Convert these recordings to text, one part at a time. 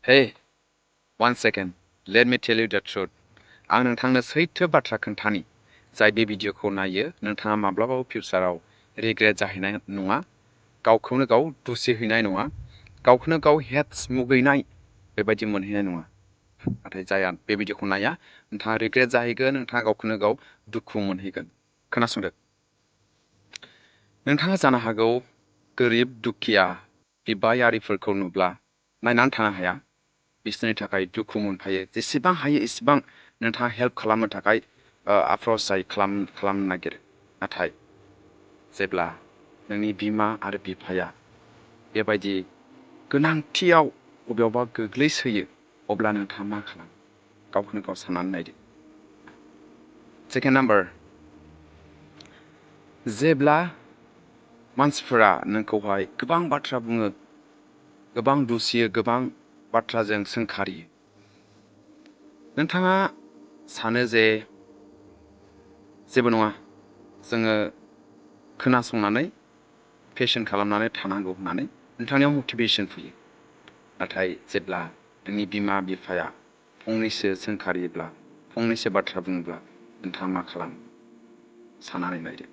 Hey, 1 second. Let me tell you the truth. आं नोंथांनो सैथो बाथ्रा खोन्थानि जाय बे भिडिअखौ नायो नोंथाङा माब्लाबाबो फिउचाराव रिग्रेट जाहैनाय नङा, गावखौनो गाव दुसिहैनाय नङा, गावखौनो गाव हेट्स मुगैनाय बेबायदि मोनहैनाय नङा। नाथाय जाया बे भिडिअखौ नाया नोंथाङा रिग्रेट जाहैगोन, नोंथाङा गावखौनो गाव दुखु मोनहैगोन। खोनासंदो। नोंथाङा जानो हागौ गोरिब दुखिया बिबायारिफोरखौ नुब्ला नायनानै थानो हाया। बिसोरनि थाखाय दुखु मोनफायो। जेसेबां हायो एसेबां नोंथाङा हेल्प खालामनो थाखाय आप्रोच खालामनो नागिरो। नाथाय जेब्ला नोंनि बिमा आरो बिफाया बेबायदि गोनांथियाव बबेयावबा गोग्लैसोयो अब्ला नोंथाङा मा खालामो? गावखौनो गाव साननानै नायदो। सेकेन्ड नाम्बार, जेब्ला मानसिफोरा नोंखौहाय गोबां बाथ्रा बुङो, गोबां दुसियो, गोबां बाथ्राजों सोंखारियो, नोंथाङा सानो जे जेबो नङा, जोङो खोनासंनानै पेशन खालामनानै थानांगौ होननानै नोंथांनियाव मटिभेशन फैयो। नाथाय जेब्ला नोंनि बिमा बिफाया फंनैसो सोंखारियोब्ला, फंनैसो बाथ्रा बुङोब्ला नोंथाङा मा खालामो? साननानै नायदो।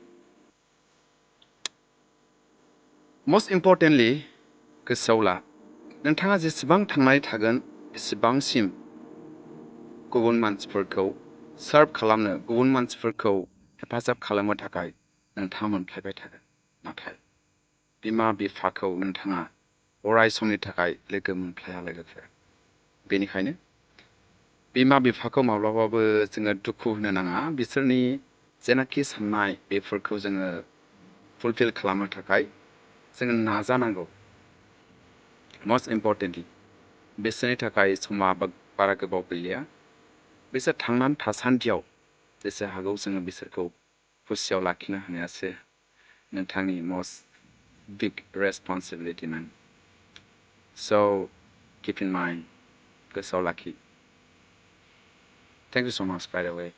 मस्ट इम्परटेन्टलि गोसोआव ला, नोंथाङा जेसेबां थांनानै थागोन एसेबांसिम गुबुन मानसिफोरखौ सार्भ खालामनो, गुबुन मानसिफोरखौ हेफाजाब खालामनो थाखाय नोंथाङा मोनफ्लायबाय थागोन। नाथाय बिमा बिफाखौ नोंथाङा अराय समनि थाखाय लोगो मोनफ्लाया लोगोफोर। बेनिखायनो बिमा बिफाखौ माब्लाबाबो जोङो दुखु होनो नाङा। बिसोरनि जेनाखि साननाय बेफोरखौ जोङो फुलफिल खालामनो थाखाय जोङो नाजानांगौ। मस्ट इम्परटेन्टलि बिसोरनि थाखाय समा बारा गोबाव गैलिया। बिसोर थांनानै थासान्दियाव जेसे हागौ जोङो बिसोरखौ खुसियाव लाखिनो हानायासो नोंथांनि must big responsibility man. So keep in mind, गोसोआव लाखि. Thank you so much by the way.